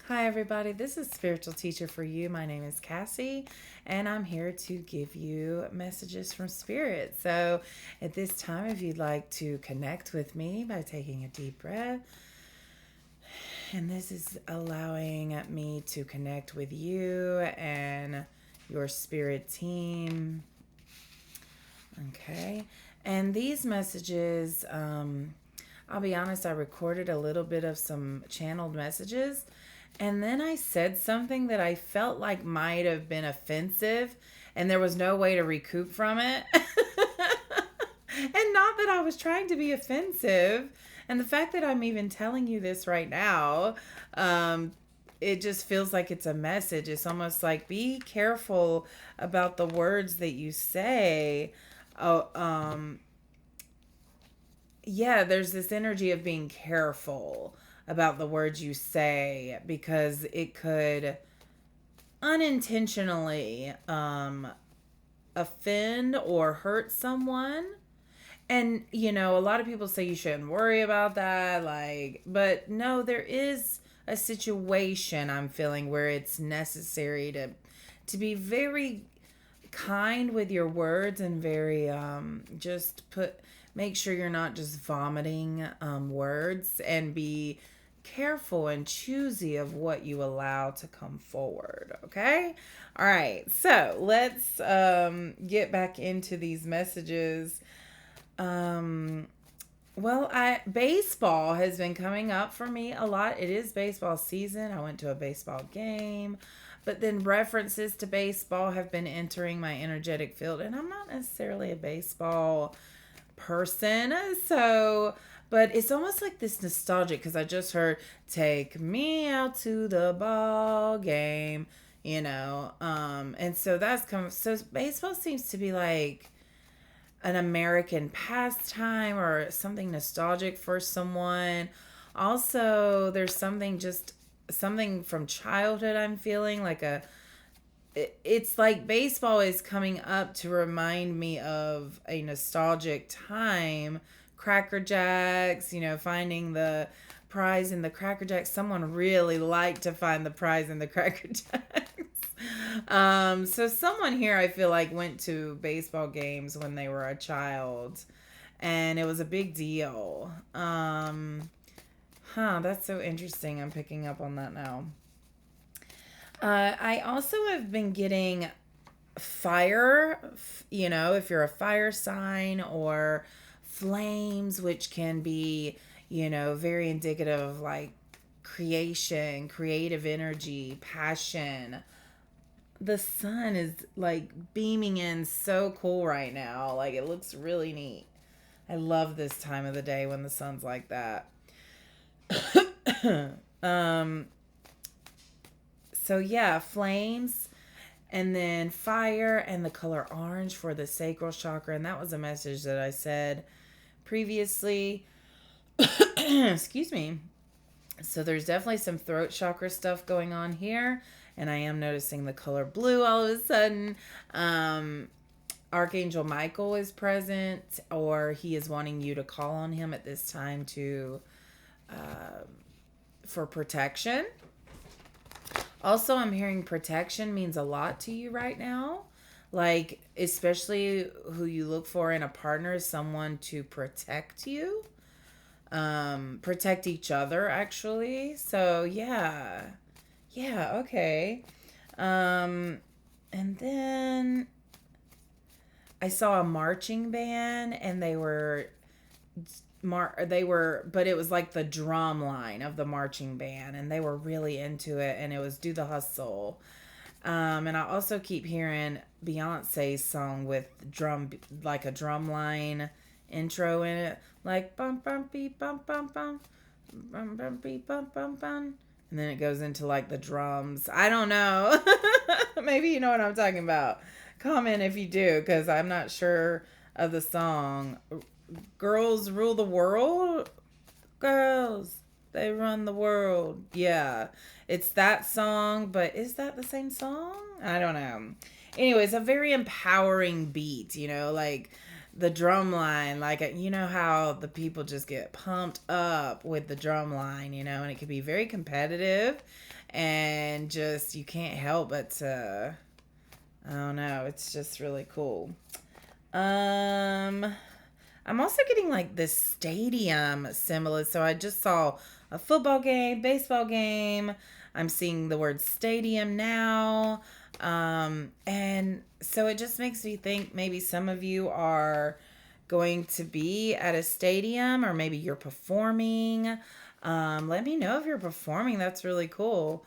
Hi, everybody. This is Spiritual Teacher for You. My name is Cassie, and I'm here to give you messages from Spirit. So, at this time, if you'd like to connect with me by taking a deep breath, and this is allowing me to connect with you and your spirit team. Okay. And these messages, I'll be honest, I recorded a little bit of some channeled messages. And then I said something that I felt like might have been offensive, and there was no way to recoup from it. And not that I was trying to be offensive. And the fact that I'm even telling you this right now, it just feels like it's a message. It's almost like be careful about the words that you say. Oh, yeah, there's this energy of being careful about the words you say because it could unintentionally offend or hurt someone. And, a lot of people say you shouldn't worry about that. But no, there is a situation I'm feeling where it's necessary to be very kind with your words and very make sure you're not just vomiting words, and be careful and choosy of what you allow to come forward. Okay. All right, so let's get back into these messages. Baseball has been coming up for me a lot. It is baseball season. I went to a baseball game, but then references to baseball have been entering my energetic field, and I'm not necessarily a baseball person. But it's almost like this nostalgic because I just heard "Take Me Out to the Ball Game," and so that's so baseball seems to be like an American pastime or something nostalgic for someone. Also, there's something from childhood I'm feeling like it's like baseball is coming up to remind me of a nostalgic time. Cracker Jacks, finding the prize in the Cracker Jacks. Someone really liked to find the prize in the Cracker Jacks. So someone here I feel like went to baseball games when they were a child, and it was a big deal. That's so interesting. I'm picking up on that now. I also have been getting fire, if you're a fire sign, or flames, which can be, very indicative of like creation, creative energy, passion. The sun is like beaming in so cool right now. Like it looks really neat. I love this time of the day when the sun's like that. um so yeah, flames, and then fire, and the color orange for the sacral chakra, and that was a message that I said previously. Excuse me. So there's definitely some throat chakra stuff going on here, and I am noticing the color blue all of a sudden. Archangel Michael is present, or he is wanting you to call on him at this time to for protection. Also, I'm hearing protection means a lot to you right now. Like, especially who you look for in a partner is someone to protect you. Protect each other, actually. So, yeah. Yeah, okay. And then I saw a marching band, and but it was like the drum line of the marching band, and they were really into it, and it was Do the Hustle. And I also keep hearing Beyonce's song with like a drum line intro in it, like bum bum beep bum bum bum bum bum beep bum bum bum, and then it goes into like the drums. I don't know. Maybe you know what I'm talking about. Comment if you do, because I'm not sure of the song. Girls rule the world. Girls, they run the world. Yeah, it's that song, but is that the same song? I don't know. Anyways, a very empowering beat, like the drum line, like you know how the people just get pumped up with the drum line, and it can be very competitive, and just you can't help but to, I don't know, it's just really cool. um I'm also getting like this stadium similar. So I just saw a football game, baseball game. I'm seeing the word stadium now. And so it just makes me think maybe some of you are going to be at a stadium, or maybe you're performing. Let me know if you're performing. That's really cool.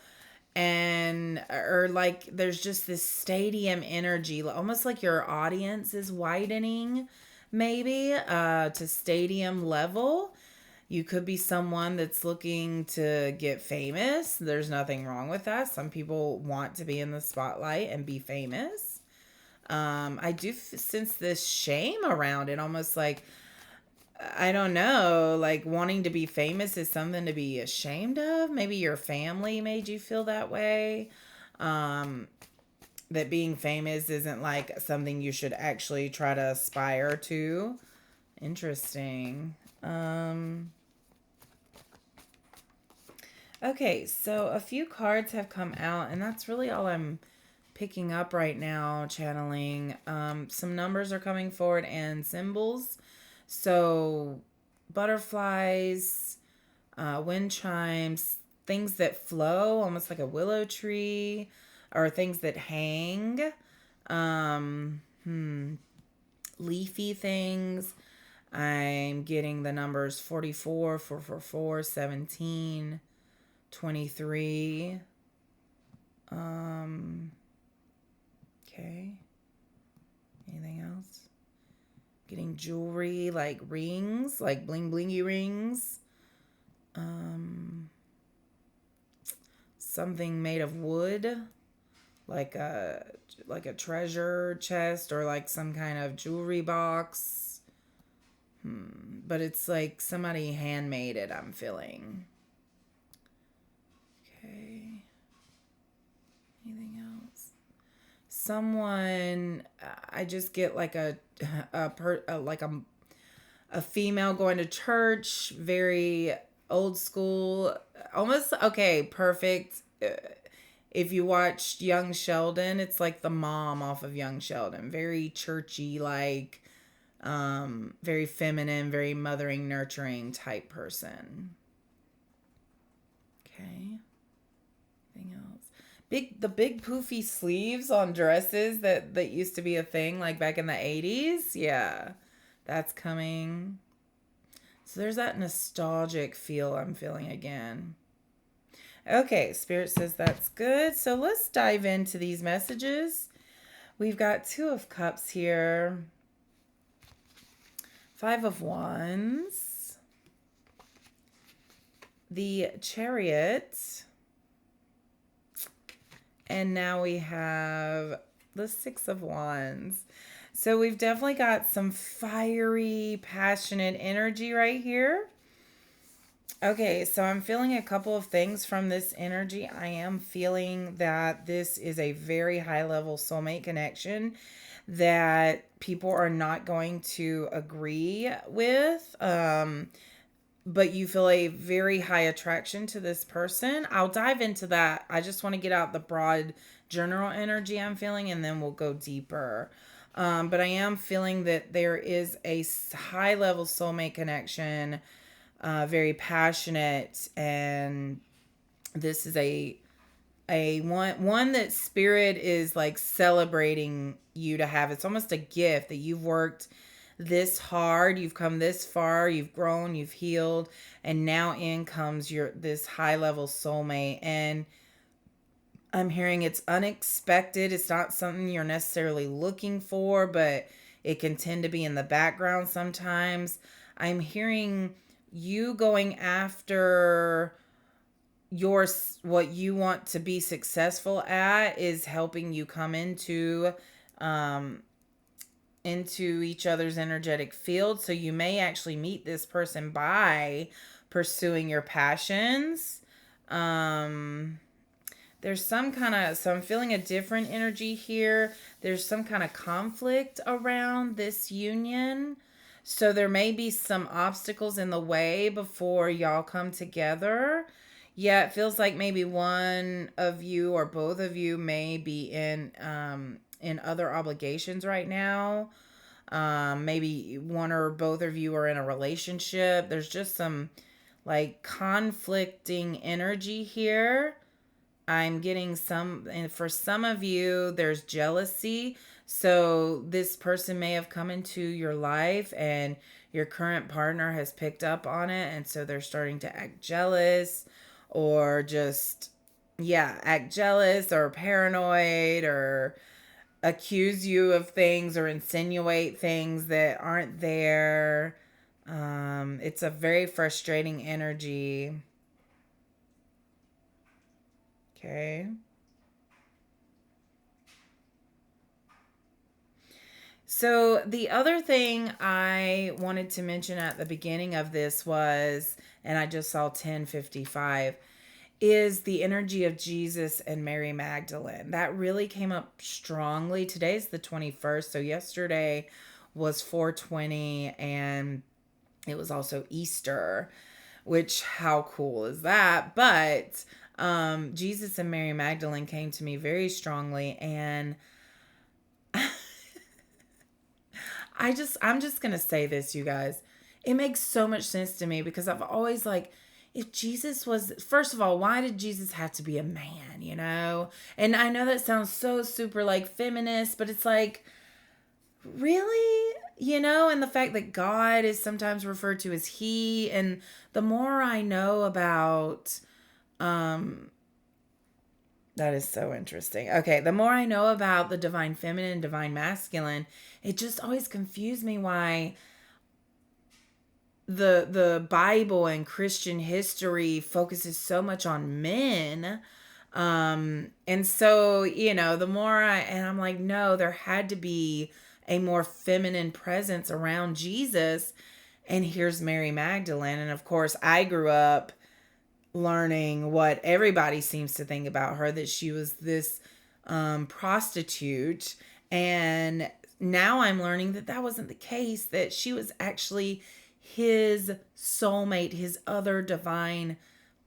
And or like there's just this stadium energy, almost like your audience is widening, maybe to stadium level. You could be someone that's looking to get famous. There's nothing wrong with that. Some people want to be in the spotlight and be famous. I do sense this shame around it, almost like, I don't know, like wanting to be famous is something to be ashamed of. Maybe your family made you feel that way. Um, that being famous isn't like something you should actually try to aspire to. Interesting. Okay, so a few cards have come out, and that's really all I'm picking up right now, channeling. Some numbers are coming forward and symbols. So, butterflies, wind chimes, things that flow, almost like a willow tree, or things that hang, um, hmm, leafy things. I'm getting the numbers 44, 444, 17, 23. Okay. Anything else? Getting jewelry, like rings, like bling blingy rings. Something made of wood, like a treasure chest, or like some kind of jewelry box. But it's like somebody handmade it, I'm feeling. Okay. Anything else? Someone, I just get like a female going to church, very old school, almost, okay, perfect. If you watched Young Sheldon, it's like the mom off of Young Sheldon, very churchy, like very feminine, very mothering, nurturing type person. Okay. Anything else? The big poofy sleeves on dresses that used to be a thing like back in the 80s. Yeah. That's coming. So there's that nostalgic feel I'm feeling again. Okay, Spirit says that's good. So let's dive into these messages. We've got Two of Cups here, Five of Wands, the Chariot, and now we have the Six of Wands. So we've definitely got some fiery, passionate energy right here. Okay, so I'm feeling a couple of things from this energy. I am feeling that this is a very high level soulmate connection that people are not going to agree with. But you feel a very high attraction to this person. I'll dive into that. I just want to get out the broad general energy I'm feeling, and then we'll go deeper. But I am feeling that there is a high level soulmate connection, very passionate, and this is a one that spirit is like celebrating you to have. It's almost a gift that you've worked this hard, you've come this far, you've grown, you've healed, and now in comes this high level soulmate. And I'm hearing it's unexpected. It's not something you're necessarily looking for, but it can tend to be in the background sometimes. I'm hearing you going after what you want to be successful at is helping you come into each other's energetic field. So you may actually meet this person by pursuing your passions. there's some kind of, so I'm feeling a different energy here. There's some kind of conflict around this union. So there may be some obstacles in the way before y'all come together. Yeah, it feels like maybe one of you or both of you may be in other obligations right now. Maybe one or both of you are in a relationship. There's just some like conflicting energy here. I'm getting some, and for some of you, there's jealousy. So this person may have come into your life and your current partner has picked up on it. And so they're starting to act jealous or just, yeah, act jealous or paranoid or accuse you of things or insinuate things that aren't there. It's a very frustrating energy. Okay. So, the other thing I wanted to mention at the beginning of this was, and I just saw 1055, is the energy of Jesus and Mary Magdalene. That really came up strongly. Today's the 21st. So, yesterday was 420 and it was also Easter, which, how cool is that? But Jesus and Mary Magdalene came to me very strongly, and I'm just going to say this, you guys. It makes so much sense to me because I've always like, if Jesus was, first of all, why did Jesus have to be a man, you know? And I know that sounds so super like feminist, but it's like, really? You know, and the fact that God is sometimes referred to as he, and the more I know about, um, that is so interesting. Okay, the more I know about the divine feminine, divine masculine, it just always confused me why the Bible and Christian history focuses so much on men. And so, you know, the more and I'm like, no, there had to be a more feminine presence around Jesus. And here's Mary Magdalene. And of course, I grew up learning what everybody seems to think about her, that she was this prostitute. And now I'm learning that that wasn't the case, that she was actually his soulmate, his other divine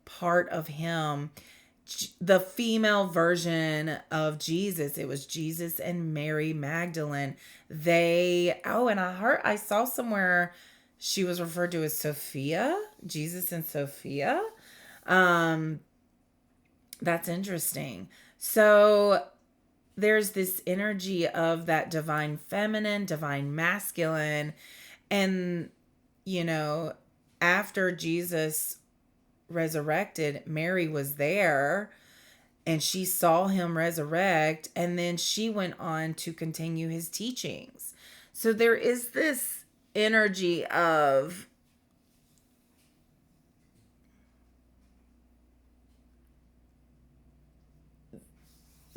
part of him, the female version of Jesus. It was Jesus and Mary Magdalene. And I saw somewhere she was referred to as Sophia, Jesus and Sophia. Um, that's interesting. So there's this energy of that divine feminine, divine masculine. And, you know, after Jesus resurrected, Mary was there and she saw him resurrect. And then she went on to continue his teachings. So there is this energy of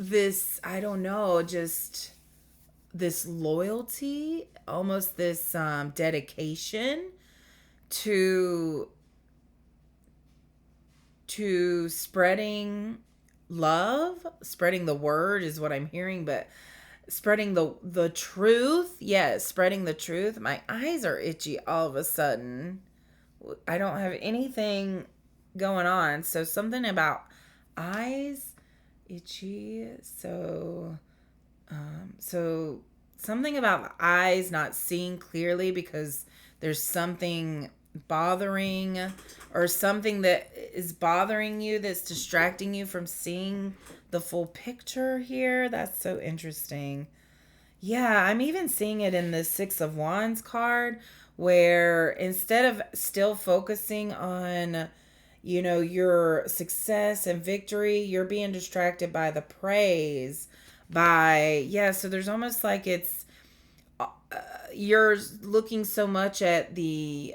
this, I don't know, just this loyalty, almost this dedication to spreading love, spreading the word is what I'm hearing, but spreading the truth. Yes, spreading the truth. My eyes are itchy all of a sudden. I don't have anything going on. So something about eyes itchy. So something about the eyes not seeing clearly because there's something bothering, or something that is bothering you that's distracting you from seeing the full picture here. That's so interesting. Yeah, I'm even seeing it in the Six of Wands card, where instead of still focusing on, you know, your success and victory, you're being distracted by the praise. Yeah, so there's almost like it's, you're looking so much at the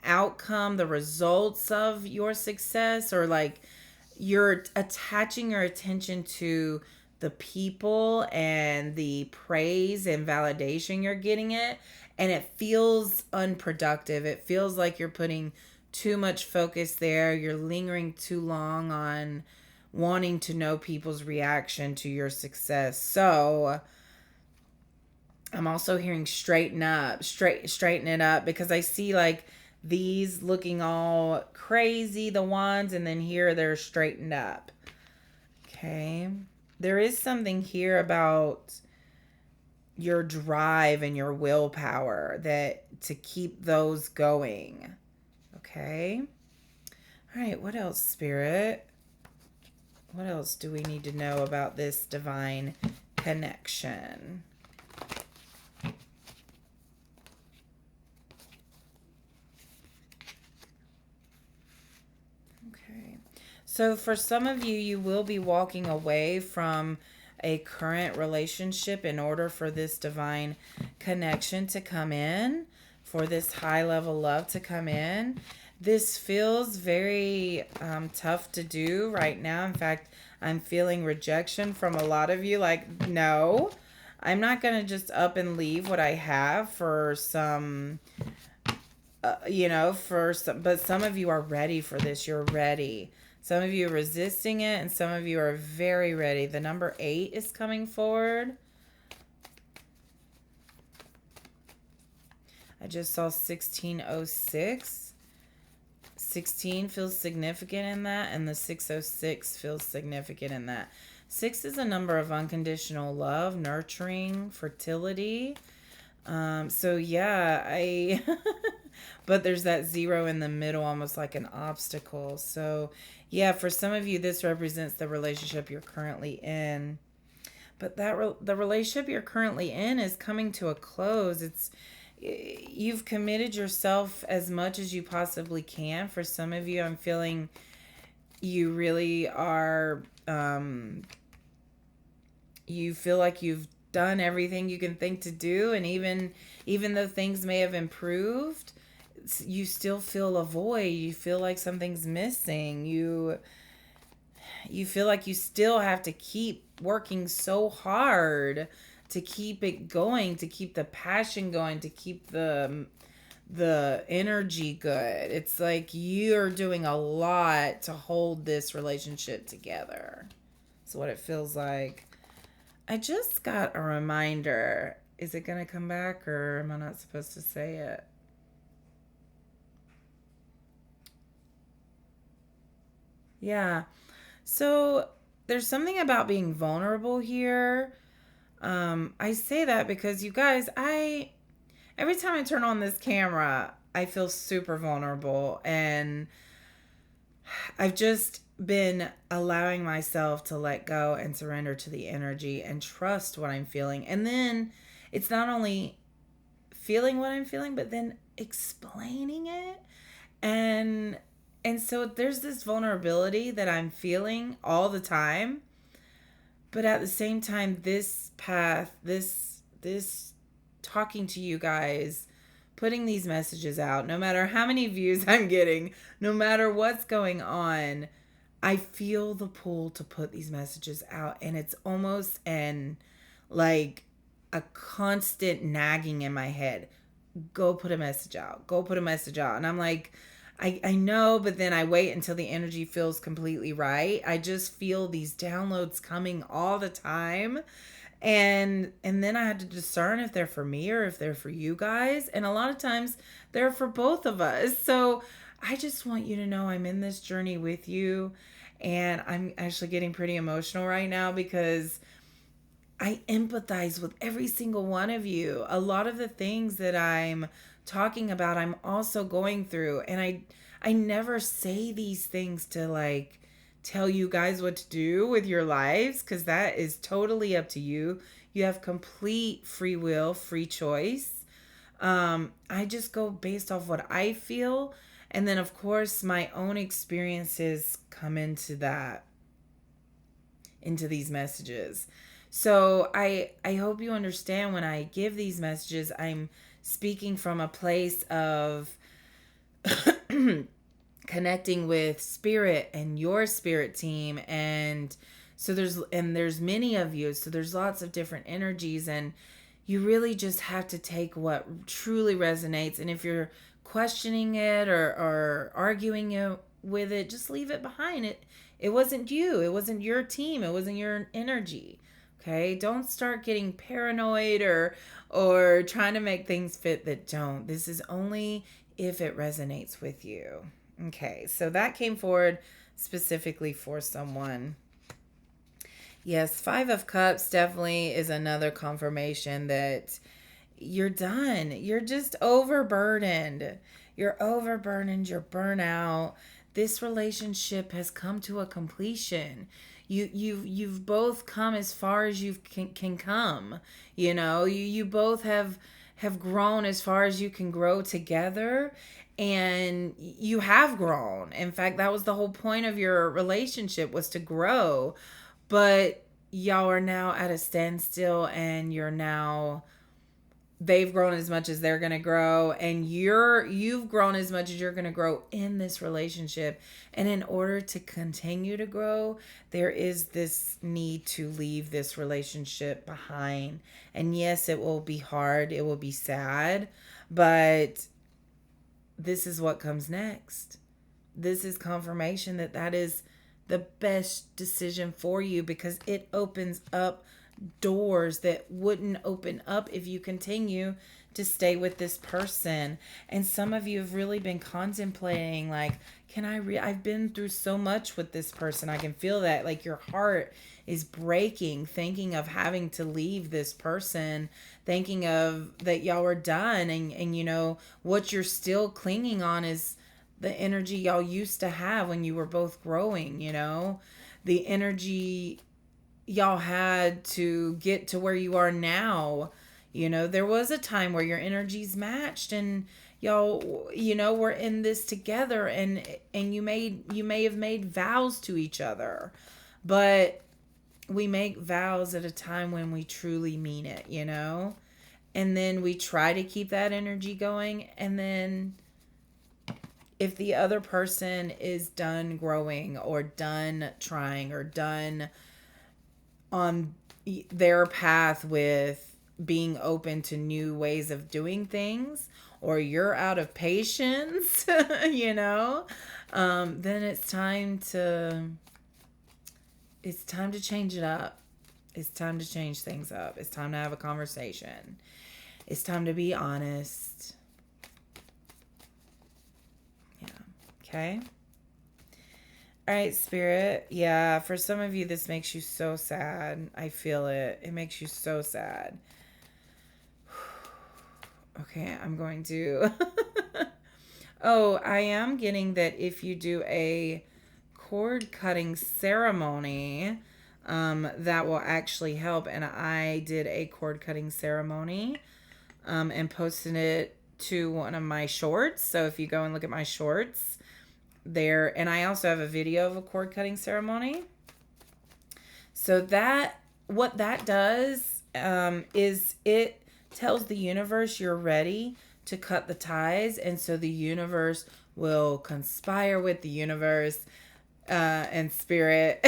outcome, the results of your success, or like you're attaching your attention to the people and the praise and validation you're getting it. And it feels unproductive. It feels like you're putting too much focus there. You're lingering too long on wanting to know people's reaction to your success. So I'm also hearing straighten it up, because I see like these looking all crazy, the wands, and then here they're straightened up. Okay. There is something here about your drive and your willpower that to keep those going. Okay. All right. What else, Spirit? What else do we need to know about this divine connection? Okay. So for some of you, you will be walking away from a current relationship in order for this divine connection to come in, for this high level love to come in. This feels very tough to do right now. In fact, I'm feeling rejection from a lot of you. Like, no, I'm not going to just up and leave what I have for some, for some, but some of you are ready for this. You're ready. Some of you are resisting it, and some of you are very ready. The number 8 is coming forward. I just saw 1606. 16 feels significant in that, and the 606 feels significant in that. 6 is a number of unconditional love, nurturing, fertility. So yeah, but there's that 0 in the middle, almost like an obstacle. So yeah, for some of you, this represents the relationship you're currently in. But the relationship you're currently in is coming to a close. You've committed yourself as much as you possibly can. For some of you, I'm feeling you really are, you feel like you've done everything you can think to do, and even though things may have improved, you still feel a void. You feel like something's missing. You feel like you still have to keep working so hard to keep it going, to keep the passion going, to keep the energy good. It's like you're doing a lot to hold this relationship together. That's what it feels like. I just got a reminder. Is it going to come back, or am I not supposed to say it? Yeah. So there's something about being vulnerable here. I say that because you guys, every time I turn on this camera, I feel super vulnerable, and I've just been allowing myself to let go and surrender to the energy and trust what I'm feeling. And then it's not only feeling what I'm feeling, but then explaining it. And so there's this vulnerability that I'm feeling all the time. But at the same time, this path, this talking to you guys, putting these messages out, no matter how many views I'm getting, no matter what's going on, I feel the pull to put these messages out. And it's almost like a constant nagging in my head. Go put a message out. Go put a message out. And I'm like, I know, but then I wait until the energy feels completely right. I just feel these downloads coming all the time. And then I had to discern if they're for me or if they're for you guys. And a lot of times they're for both of us. So I just want you to know I'm in this journey with you. And I'm actually getting pretty emotional right now because I empathize with every single one of you. A lot of the things that I'm talking about, I'm also going through. And I never say these things to like tell you guys what to do with your lives, because that is totally up to you. You have complete free will, free choice. I just go based off what I feel. And then, of course, my own experiences come into these messages. So I hope you understand when I give these messages, I'm speaking from a place of connecting with spirit and your spirit team. And so there's many of you. So there's lots of different energies, and you really just have to take what truly resonates. And if you're questioning it or arguing it with it, just leave it behind. It wasn't you. It wasn't your team. It wasn't your energy. Okay? Don't start getting paranoid or trying to make things fit that don't. This is only if it resonates with you. Okay. So that came forward specifically for someone. Yes, 5 of Cups definitely is another confirmation that you're done. You're just overburdened. You're overburdened. You're burnout. This relationship has come to a completion. You've both come as far as you can come. You both have grown as far as you can grow together, and you have grown. In fact, that was the whole point of your relationship, was to grow. But y'all are now at a standstill, and they've grown as much as they're going to grow, and you've grown as much as you're going to grow in this relationship. And in order to continue to grow, there is this need to leave this relationship behind. And yes, it will be hard, it will be sad, but this is what comes next. This is confirmation that is the best decision for you, because it opens up doors that wouldn't open up if you continue to stay with this person. And some of you have really been contemplating, like, I've been through so much with this person. I can feel that, like, your heart is breaking, thinking of having to leave this person, thinking of that y'all are done. And what you're still clinging on is the energy y'all used to have when you were both growing. The energy y'all had to get to where you are now. There was a time where your energies matched, and y'all were in this together, and you may have made vows to each other. But we make vows at a time when we truly mean it, and then we try to keep that energy going. And then if the other person is done growing, or done trying, or done on their path with being open to new ways of doing things, or you're out of patience, then it's time to change it up. It's time to change things up. It's time to have a conversation. It's time to be honest. Yeah. Okay. All right, Spirit. Yeah, for some of you, this makes you so sad. I feel it. It makes you so sad. Okay, I'm going to... Oh, I am getting that if you do a cord cutting ceremony, that will actually help. And I did a cord cutting ceremony and posted it to one of my shorts. So if you go and look at my shorts there, and I also have a video of a cord cutting ceremony. So what that does is it tells the universe you're ready to cut the ties, and so the universe will conspire with the universe and spirit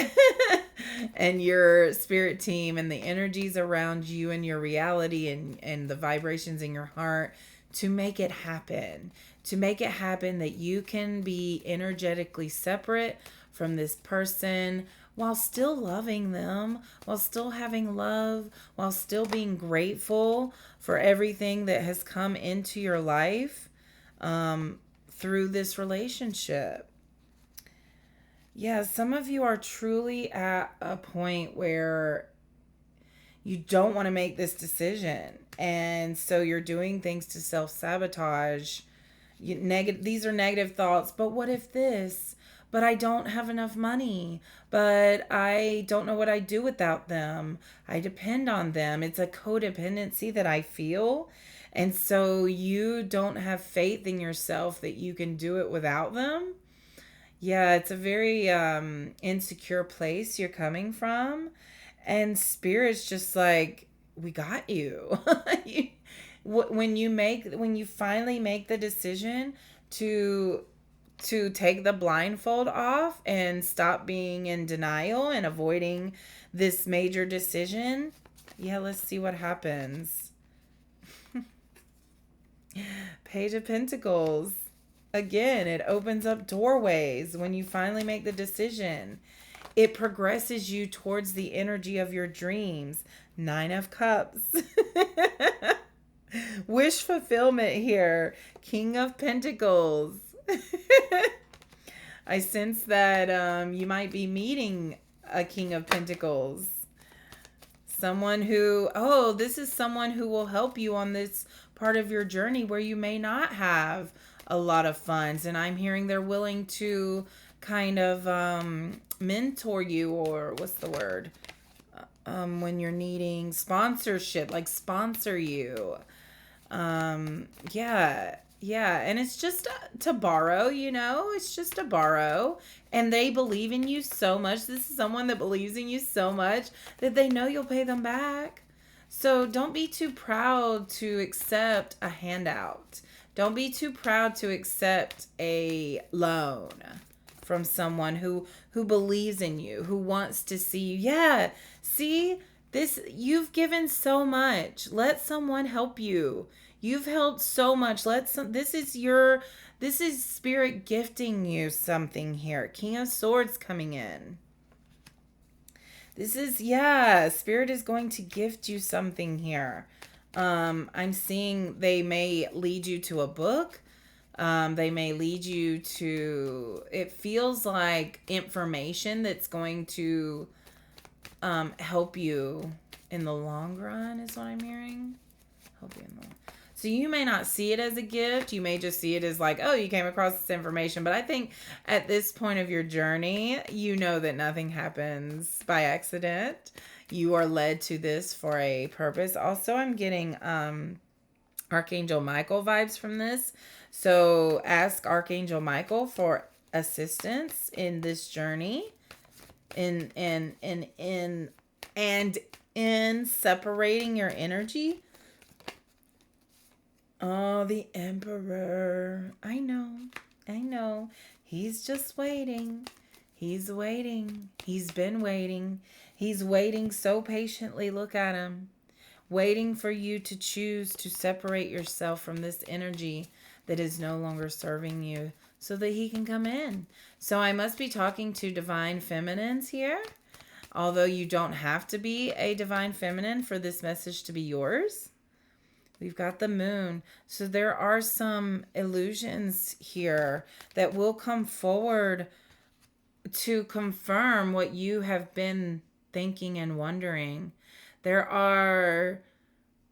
and your spirit team and the energies around you and your reality and the vibrations in your heart to make it happen. To make it happen that you can be energetically separate from this person while still loving them, while still having love, while still being grateful for everything that has come into your life through this relationship. Yeah, some of you are truly at a point where you don't want to make this decision. And so you're doing things to self-sabotage. These are negative thoughts. But what if this? But I don't have enough money. But I don't know what I'd do without them. I depend on them. It's a codependency that I feel. And so you don't have faith in yourself that you can do it without them. Yeah, it's a very insecure place you're coming from. And Spirit's just like, we got you. When you finally make the decision to take the blindfold off and stop being in denial and avoiding this major decision, yeah, let's see what happens. Page of Pentacles. Again, it opens up doorways when you finally make the decision. It progresses you towards the energy of your dreams. 9 of Cups. Wish fulfillment here. King of Pentacles. I sense that you might be meeting a King of Pentacles. Someone who, this is someone who will help you on this part of your journey where you may not have a lot of funds. And I'm hearing they're willing to kind of mentor you, or what's the word? When you're needing sponsorship, like sponsor you. Yeah, and it's just to borrow, it's just to borrow. And they believe in you so much. This is someone that believes in you so much that they know you'll pay them back. So don't be too proud to accept a handout. Don't be too proud to accept a loan from someone who believes in you, who wants to see you. Yeah, see, this, you've given so much. Let someone help you. You've helped so much. This is spirit gifting you something here. King of Swords coming in. This is, spirit is going to gift you something here. I'm seeing they may lead you to a book. They may lead you to, it feels like information that's going to help you in the long run is what I'm hearing. Help you in the long run. So you may not see it as a gift. You may just see it as like, you came across this information. But I think at this point of your journey, you know that nothing happens by accident. You are led to this for a purpose. Also, I'm getting Archangel Michael vibes from this. So ask Archangel Michael for assistance in this journey. In separating your energy. Oh, the Emperor. I know. He's just waiting. He's waiting. He's been waiting. He's waiting so patiently. Look at him. Waiting for you to choose to separate yourself from this energy that is no longer serving you so that he can come in. So I must be talking to divine feminines here. Although you don't have to be a divine feminine for this message to be yours. We've got the moon. So there are some illusions here that will come forward to confirm what you have been thinking and wondering. There's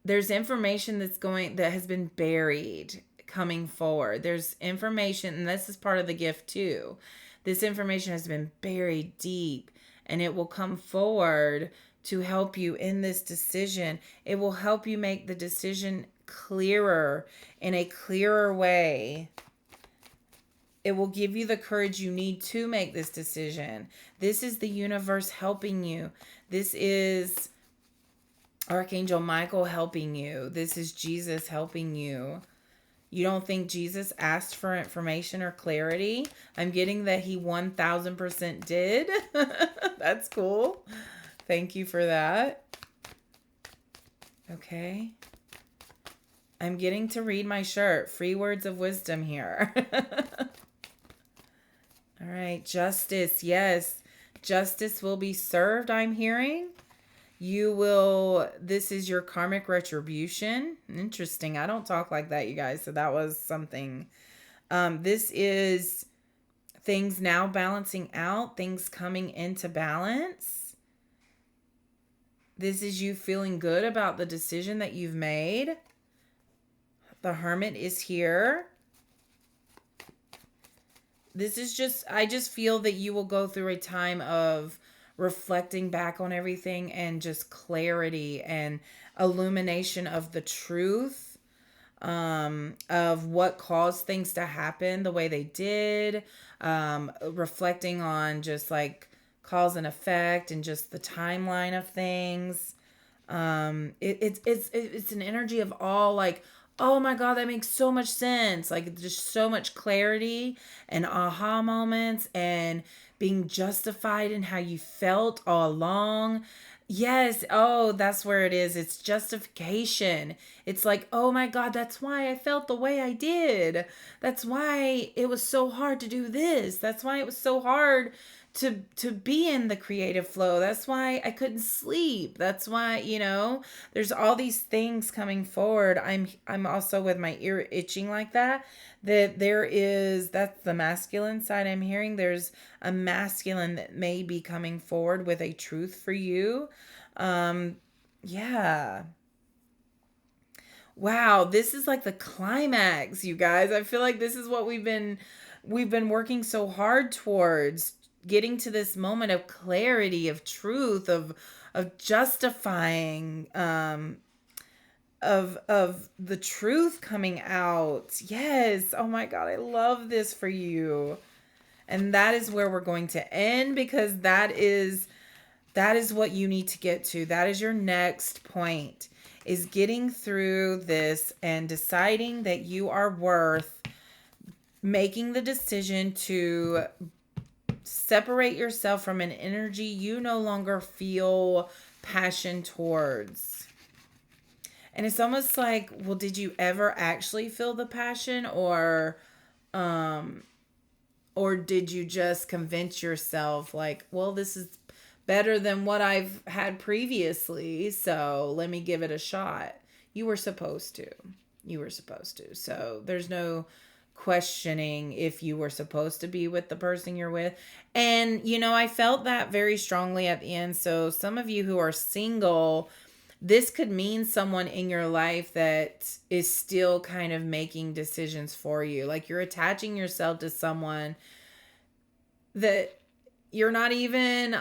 information that has been buried coming forward. There's information, and this is part of the gift too. This information has been buried deep, and it will come forward to help you in this decision. It will help you make the decision clearer, in a clearer way. It will give you the courage you need to make this decision. This is the universe helping you. This is Archangel Michael helping you. This is Jesus helping you. You don't think Jesus asked for information or clarity? I'm getting that he 1000% did. That's cool. Thank you for that. Okay. I'm getting to read my shirt. Free words of wisdom here. All right. Justice. Yes. Justice will be served, I'm hearing. This is your karmic retribution. Interesting. I don't talk like that, you guys. So that was something. This is things now balancing out, things coming into balance. This is you feeling good about the decision that you've made. The Hermit is here. This is I just feel that you will go through a time of reflecting back on everything and just clarity and illumination of the truth of what caused things to happen the way they did. Reflecting on just like cause and effect and just the timeline of things. It's an energy of all like, oh my God, that makes so much sense. Like just so much clarity and aha moments and being justified in how you felt all along. Yes. Oh, that's where it is. It's justification. It's like, oh my God, that's why I felt the way I did. That's why it was so hard to do this. That's why it was so hard to be in the creative flow. That's why I couldn't sleep. That's why, there's all these things coming forward. I'm also with my ear itching like that. That's the masculine side I'm hearing. There's a masculine that may be coming forward with a truth for you. Yeah. Wow, this is like the climax, you guys. I feel like this is what we've been working so hard towards, getting to this moment of clarity, of truth, of justifying, of the truth coming out. Yes. Oh my God, I love this for you. And that is where we're going to end, because that is what you need to get to. That is your next point, is getting through this and deciding that you are worth making the decision to separate yourself from an energy you no longer feel passion towards. And it's almost like, well, did you ever actually feel the passion, or did you just convince yourself like, well, this is better than what I've had previously, so let me give it a shot. You were supposed to. You were supposed to. So there's no questioning if you were supposed to be with the person you're with. And, I felt that very strongly at the end. So some of you who are single, this could mean someone in your life that is still kind of making decisions for you. Like, you're attaching yourself to someone that you're not even,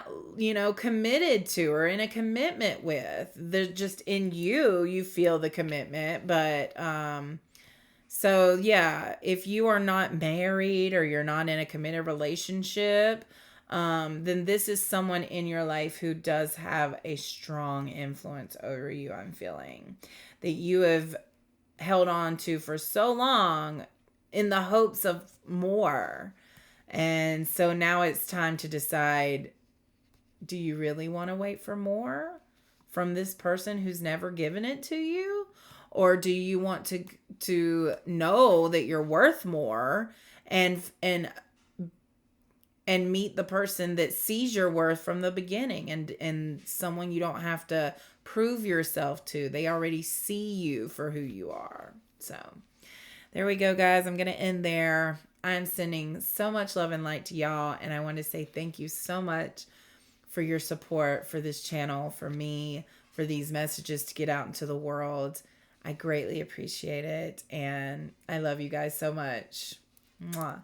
committed to or in a commitment with. They're just in you feel the commitment. But, so yeah, if you are not married or you're not in a committed relationship, then this is someone in your life who does have a strong influence over you. I'm feeling that you have held on to for so long in the hopes of more. And so now it's time to decide, do you really want to wait for more from this person who's never given it to you? Or do you want to know that you're worth more and meet the person that sees your worth from the beginning, and someone you don't have to prove yourself to. They already see you for who you are. So there we go, guys. I'm going to end there. I'm sending so much love and light to y'all, and I want to say thank you so much for your support for this channel, for me, for these messages to get out into the world. I greatly appreciate it, and I love you guys so much. Mwah.